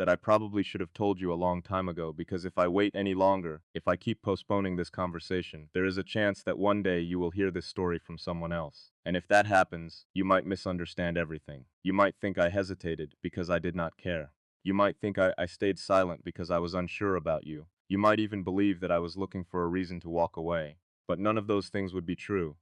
that I probably should have told you a long time ago because if I wait any longer, if I keep postponing this conversation, there is a chance that one day you will hear this story from someone else. And if that happens, you might misunderstand everything. You might think I hesitated because I did not care. You might think I stayed silent because I was unsure about you. You might even believe that I was looking for a reason to walk away. But none of those things would be true.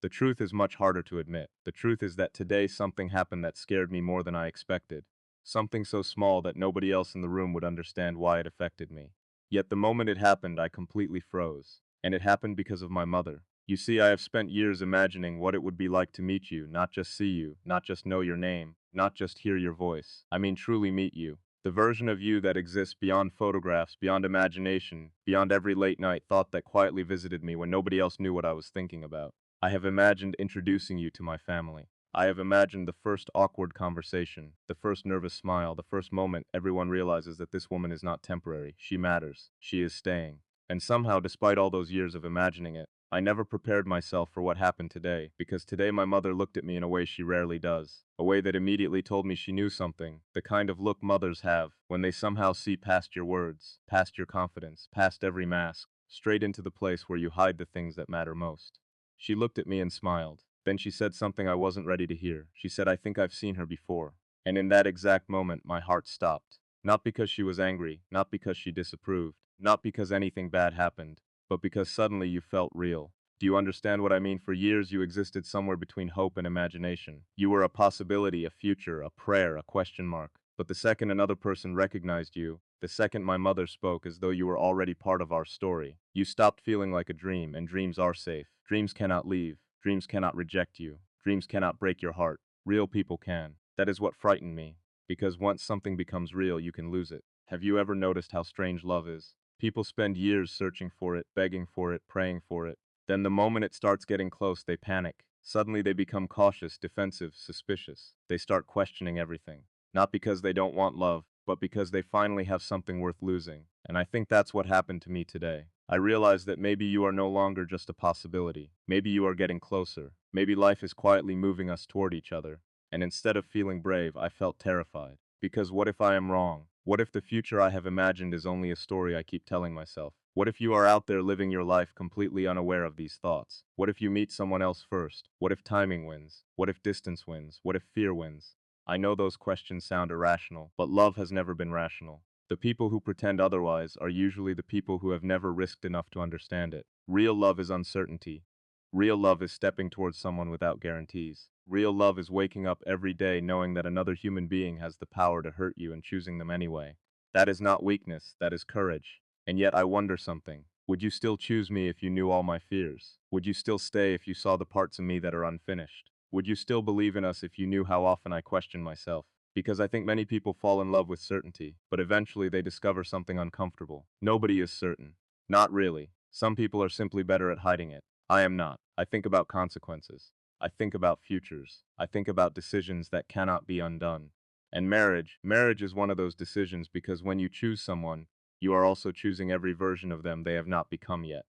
The truth is much harder to admit. The truth is that today something happened that scared me more than I expected. Something so small that nobody else in the room would understand why it affected me. Yet the moment it happened, I completely froze. And it happened because of my mother. You see, I have spent years imagining what it would be like to meet you, not just see you, not just know your name, not just hear your voice. I mean truly meet you. The version of you that exists beyond photographs, beyond imagination, beyond every late night thought that quietly visited me when nobody else knew what I was thinking about. I have imagined introducing you to my family. I have imagined the first awkward conversation, the first nervous smile, the first moment everyone realizes that this woman is not temporary, she matters, she is staying. And somehow, despite all those years of imagining it, I never prepared myself for what happened today, because today my mother looked at me in a way she rarely does, a way that immediately told me she knew something, the kind of look mothers have when they somehow see past your words, past your confidence, past every mask, straight into the place where you hide the things that matter most. She looked at me and smiled. Then she said something I wasn't ready to hear. She said, "I think I've seen her before." And in that exact moment, my heart stopped. Not because she was angry, not because she disapproved, not because anything bad happened, but because suddenly you felt real. Do you understand what I mean? For years you existed somewhere between hope and imagination. You were a possibility, a future, a prayer, a question mark. But the second another person recognized you, the second my mother spoke as though you were already part of our story, you stopped feeling like a dream, and dreams are safe. Dreams cannot leave. Dreams cannot reject you. Dreams cannot break your heart. Real people can. That is what frightened me. Because once something becomes real, you can lose it. Have you ever noticed how strange love is? People spend years searching for it, begging for it, praying for it. Then the moment it starts getting close, they panic. Suddenly they become cautious, defensive, suspicious. They start questioning everything. Not because they don't want love, but because they finally have something worth losing. And I think that's what happened to me today. I realized that maybe you are no longer just a possibility. Maybe you are getting closer. Maybe life is quietly moving us toward each other. And instead of feeling brave, I felt terrified. Because what if I am wrong? What if the future I have imagined is only a story I keep telling myself? What if you are out there living your life completely unaware of these thoughts? What if you meet someone else first? What if timing wins? What if distance wins? What if fear wins? I know those questions sound irrational, but love has never been rational. The people who pretend otherwise are usually the people who have never risked enough to understand it. Real love is uncertainty. Real love is stepping towards someone without guarantees. Real love is waking up every day knowing that another human being has the power to hurt you and choosing them anyway. That is not weakness, that is courage. And yet I wonder something. Would you still choose me if you knew all my fears? Would you still stay if you saw the parts of me that are unfinished? Would you still believe in us if you knew how often I question myself? Because I think many people fall in love with certainty, but eventually they discover something uncomfortable. Nobody is certain. Not really. Some people are simply better at hiding it. I am not. I think about consequences. I think about futures. I think about decisions that cannot be undone. And marriage is one of those decisions because when you choose someone, you are also choosing every version of them they have not become yet.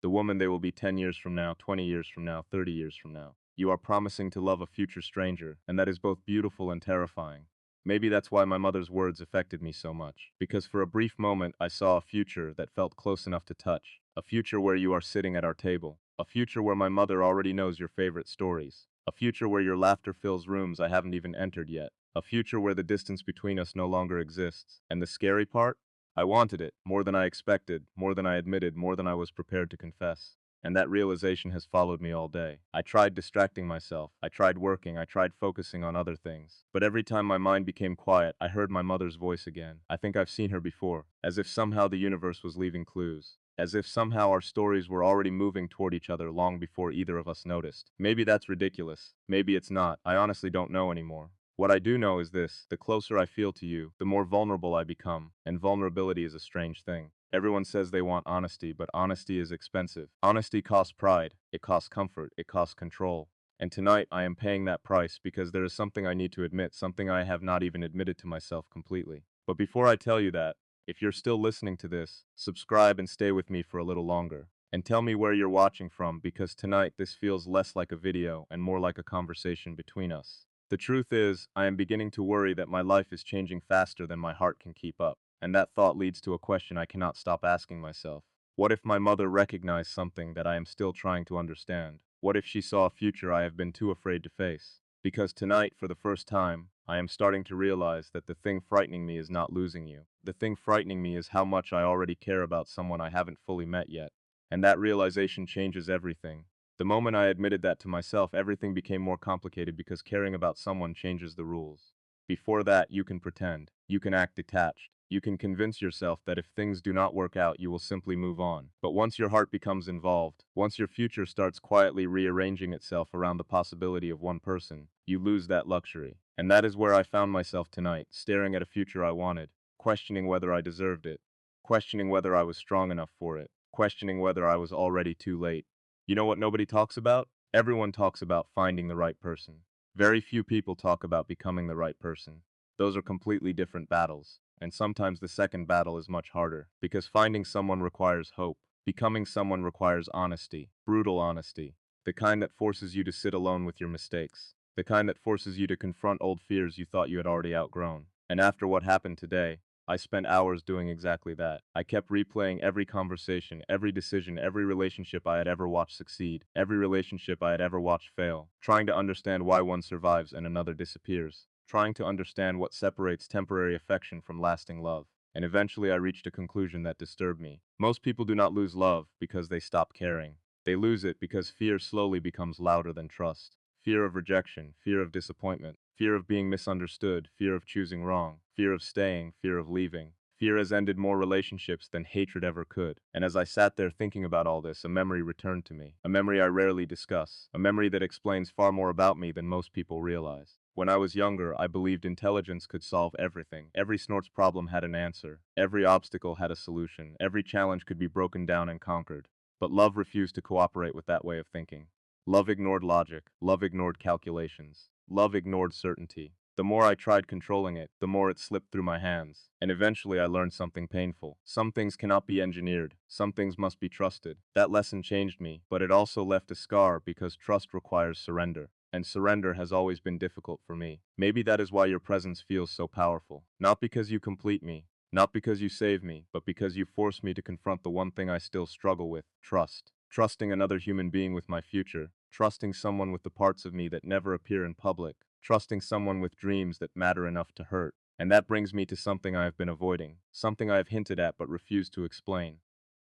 The woman they will be 10 years from now, 20 years from now, 30 years from now. You are promising to love a future stranger, and that is both beautiful and terrifying. Maybe that's why my mother's words affected me so much, because for a brief moment I saw a future that felt close enough to touch, a future where you are sitting at our table, a future where my mother already knows your favorite stories, a future where your laughter fills rooms I haven't even entered yet, a future where the distance between us no longer exists. And the scary part? I wanted it, more than I expected, more than I admitted, more than I was prepared to confess. And that realization has followed me all day. I tried distracting myself, I tried working, I tried focusing on other things. But every time my mind became quiet, I heard my mother's voice again. I think I've seen her before, as if somehow the universe was leaving clues. As if somehow our stories were already moving toward each other long before either of us noticed. Maybe that's ridiculous. Maybe it's not. I honestly don't know anymore. What I do know is this: the closer I feel to you, the more vulnerable I become, and vulnerability is a strange thing. Everyone says they want honesty, but honesty is expensive. Honesty costs pride, it costs comfort, it costs control. And tonight I am paying that price because there is something I need to admit, something I have not even admitted to myself completely. But before I tell you that, if you're still listening to this, subscribe and stay with me for a little longer. And tell me where you're watching from, because tonight this feels less like a video and more like a conversation between us. The truth is, I am beginning to worry that my life is changing faster than my heart can keep up. And that thought leads to a question I cannot stop asking myself. What if my mother recognized something that I am still trying to understand? What if she saw a future I have been too afraid to face? Because tonight, for the first time, I am starting to realize that the thing frightening me is not losing you. The thing frightening me is how much I already care about someone I haven't fully met yet. And that realization changes everything. The moment I admitted that to myself, everything became more complicated because caring about someone changes the rules. Before that, you can pretend, you can act detached, you can convince yourself that if things do not work out, you will simply move on. But once your heart becomes involved, once your future starts quietly rearranging itself around the possibility of one person, you lose that luxury. And that is where I found myself tonight, staring at a future I wanted, questioning whether I deserved it, questioning whether I was strong enough for it, questioning whether I was already too late. You know what nobody talks about? Everyone talks about finding the right person. Very few people talk about becoming the right person. Those are completely different battles. And sometimes the second battle is much harder, because finding someone requires hope. Becoming someone requires honesty, brutal honesty, the kind that forces you to sit alone with your mistakes, the kind that forces you to confront old fears you thought you had already outgrown. And after what happened today, I spent hours doing exactly that. I kept replaying every conversation, every decision, every relationship I had ever watched succeed, every relationship I had ever watched fail, trying to understand why one survives and another disappears, trying to understand what separates temporary affection from lasting love. And eventually I reached a conclusion that disturbed me. Most people do not lose love because they stop caring. They lose it because fear slowly becomes louder than trust. Fear of rejection, fear of disappointment, fear of being misunderstood, fear of choosing wrong, fear of staying, fear of leaving. Fear has ended more relationships than hatred ever could. And as I sat there thinking about all this, a memory returned to me. A memory I rarely discuss. A memory that explains far more about me than most people realize. When I was younger, I believed intelligence could solve everything. Every Snort's problem had an answer. Every obstacle had a solution. Every challenge could be broken down and conquered. But love refused to cooperate with that way of thinking. Love ignored logic. Love ignored calculations. Love ignored certainty. The more I tried controlling it, the more it slipped through my hands. And eventually I learned something painful. Some things cannot be engineered. Some things must be trusted. That lesson changed me, but it also left a scar because trust requires surrender. And surrender has always been difficult for me. Maybe that is why your presence feels so powerful. Not because you complete me, not because you save me, but because you force me to confront the one thing I still struggle with: trust. Trusting another human being with my future. Trusting someone with the parts of me that never appear in public. Trusting someone with dreams that matter enough to hurt. And that brings me to something I have been avoiding. Something I have hinted at but refused to explain.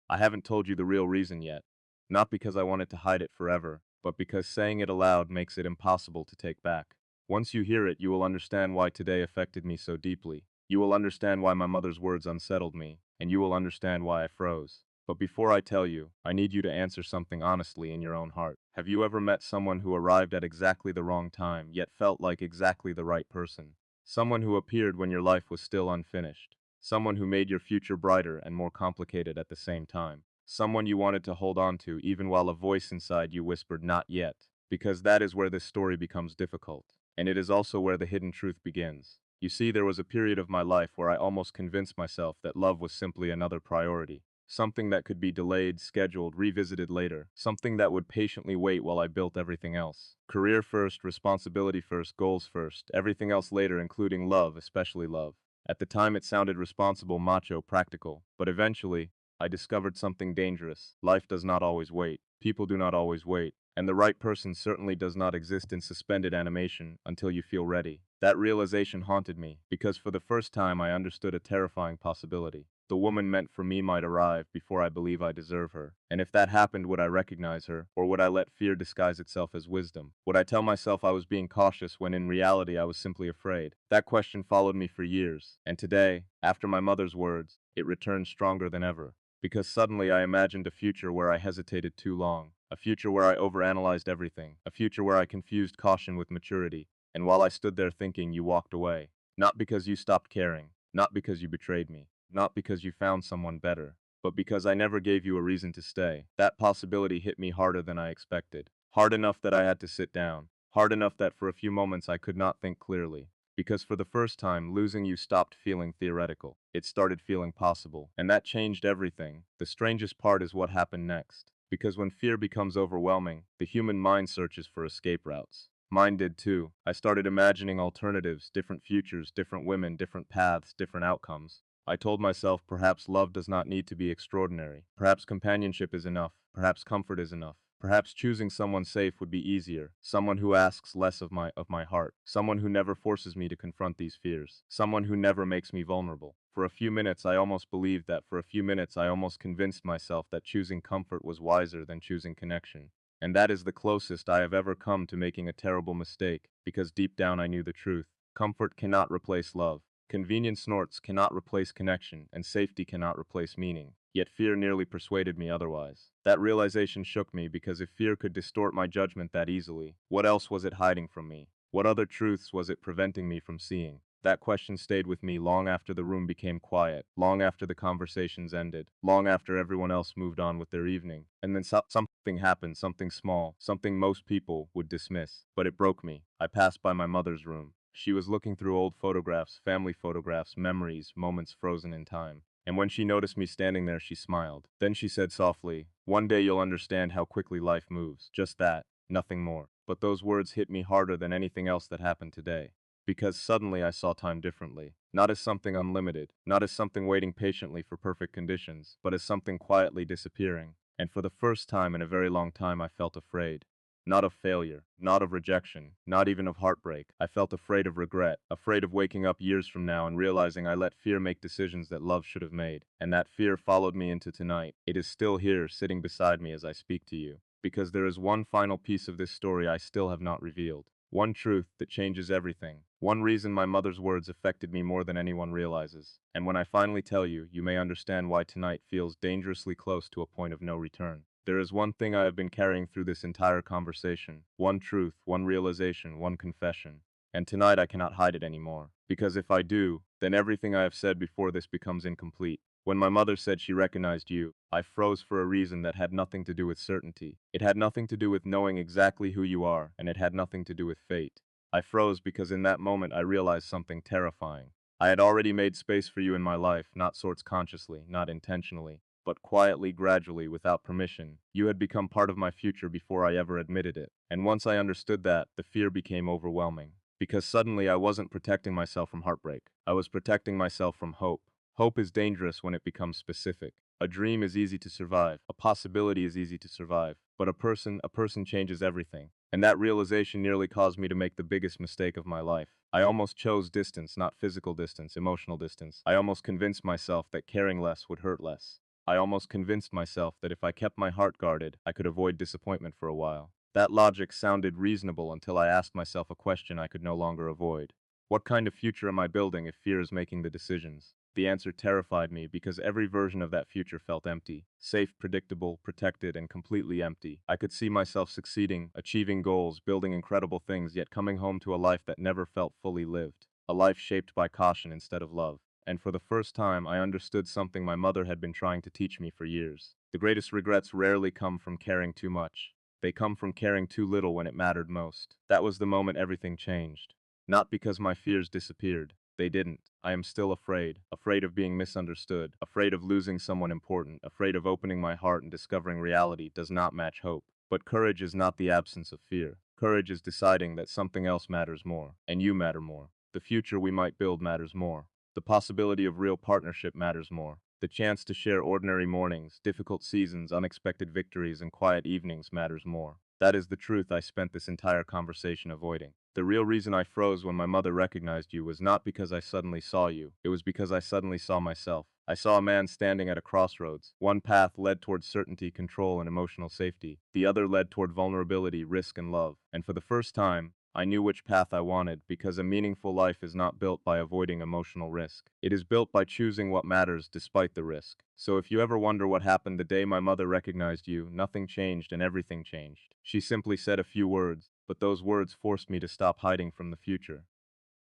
I haven't told you the real reason yet. Not because I wanted to hide it forever, but because saying it aloud makes it impossible to take back. Once you hear it, you will understand why today affected me so deeply. You will understand why my mother's words unsettled me, and you will understand why I froze. But before I tell you, I need you to answer something honestly in your own heart. Have you ever met someone who arrived at exactly the wrong time, yet felt like exactly the right person? Someone who appeared when your life was still unfinished. Someone who made your future brighter and more complicated at the same time. Someone you wanted to hold on to even while a voice inside you whispered not yet. Because that is where this story becomes difficult. And it is also where the hidden truth begins. You see, there was a period of my life where I almost convinced myself that love was simply another priority. Something that could be delayed, scheduled, revisited later. Something that would patiently wait while I built everything else. Career first, responsibility first, goals first, everything else later, including love, especially love. At the time it sounded responsible, macho, practical. But eventually, I discovered something dangerous. Life does not always wait. People do not always wait. And the right person certainly does not exist in suspended animation until you feel ready. That realization haunted me, because for the first time I understood a terrifying possibility. The woman meant for me might arrive before I believe I deserve her. And if that happened, would I recognize her? Or would I let fear disguise itself as wisdom? Would I tell myself I was being cautious when in reality I was simply afraid? That question followed me for years. And today, after my mother's words, it returned stronger than ever. Because suddenly I imagined a future where I hesitated too long. A future where I overanalyzed everything. A future where I confused caution with maturity. And while I stood there thinking, you walked away. Not because you stopped caring. Not because you betrayed me. Not because you found someone better. But because I never gave you a reason to stay. That possibility hit me harder than I expected. Hard enough that I had to sit down. Hard enough that for a few moments I could not think clearly. Because for the first time, losing you stopped feeling theoretical. It started feeling possible. And that changed everything. The strangest part is what happened next. Because when fear becomes overwhelming, the human mind searches for escape routes. Mine did too. I started imagining alternatives, different futures, different women, different paths, different outcomes. I told myself perhaps love does not need to be extraordinary. Perhaps companionship is enough. Perhaps comfort is enough. Perhaps choosing someone safe would be easier. Someone who asks less of my heart. Someone who never forces me to confront these fears. Someone who never makes me vulnerable. For a few minutes I almost believed that. For a few minutes I almost convinced myself that choosing comfort was wiser than choosing connection. And that is the closest I have ever come to making a terrible mistake, because deep down I knew the truth. Comfort cannot replace love. Convenience snorts cannot replace connection, and safety cannot replace meaning. Yet fear nearly persuaded me otherwise. That realization shook me, because if fear could distort my judgment that easily, what else was it hiding from me? What other truths was it preventing me from seeing? That question stayed with me long after the room became quiet, long after the conversations ended, long after everyone else moved on with their evening. And then something happened, something small, something most people would dismiss. But it broke me. I passed by my mother's room. She was looking through old photographs, family photographs, memories, moments frozen in time. And when she noticed me standing there, she smiled. Then she said softly, "One day you'll understand how quickly life moves." Just that, nothing more. But those words hit me harder than anything else that happened today. Because suddenly I saw time differently. Not as something unlimited, not as something waiting patiently for perfect conditions, but as something quietly disappearing. And for the first time in a very long time I felt afraid. Not of failure, not of rejection, not even of heartbreak. I felt afraid of regret, afraid of waking up years from now and realizing I let fear make decisions that love should have made. And that fear followed me into tonight. It is still here, sitting beside me as I speak to you. Because there is one final piece of this story I still have not revealed. One truth that changes everything. One reason my mother's words affected me more than anyone realizes. And when I finally tell you, you may understand why tonight feels dangerously close to a point of no return. There is one thing I have been carrying through this entire conversation. One truth, one realization, one confession. And tonight I cannot hide it anymore. Because if I do, then everything I have said before this becomes incomplete. When my mother said she recognized you, I froze for a reason that had nothing to do with certainty. It had nothing to do with knowing exactly who you are, and it had nothing to do with fate. I froze because in that moment I realized something terrifying. I had already made space for you in my life, not sorts consciously, not intentionally, but quietly, gradually, without permission. You had become part of my future before I ever admitted it. And once I understood that, the fear became overwhelming. Because suddenly I wasn't protecting myself from heartbreak. I was protecting myself from hope. Hope is dangerous when it becomes specific. A dream is easy to survive. A possibility is easy to survive. But a person changes everything. And that realization nearly caused me to make the biggest mistake of my life. I almost chose distance, not physical distance, emotional distance. I almost convinced myself that caring less would hurt less. I almost convinced myself that if I kept my heart guarded, I could avoid disappointment for a while. That logic sounded reasonable until I asked myself a question I could no longer avoid. What kind of future am I building if fear is making the decisions? The answer terrified me because every version of that future felt empty. Safe, predictable, protected, and completely empty. I could see myself succeeding, achieving goals, building incredible things, yet coming home to a life that never felt fully lived. A life shaped by caution instead of love. And for the first time, I understood something my mother had been trying to teach me for years. The greatest regrets rarely come from caring too much. They come from caring too little when it mattered most. That was the moment everything changed. Not because my fears disappeared. They didn't. I am still afraid. Afraid of being misunderstood. Afraid of losing someone important. Afraid of opening my heart and discovering reality does not match hope. But courage is not the absence of fear. Courage is deciding that something else matters more. And you matter more. The future we might build matters more. The possibility of real partnership matters more. The chance to share ordinary mornings, difficult seasons, unexpected victories, and quiet evenings matters more. That is the truth I spent this entire conversation avoiding. The real reason I froze when my mother recognized you was not because I suddenly saw you. It was because I suddenly saw myself. I saw a man standing at a crossroads. One path led toward certainty, control, and emotional safety. The other led toward vulnerability, risk, and love. And for the first time, I knew which path I wanted, because a meaningful life is not built by avoiding emotional risk. It is built by choosing what matters despite the risk. So if you ever wonder what happened the day my mother recognized you, nothing changed and everything changed. She simply said a few words, but those words forced me to stop hiding from the future.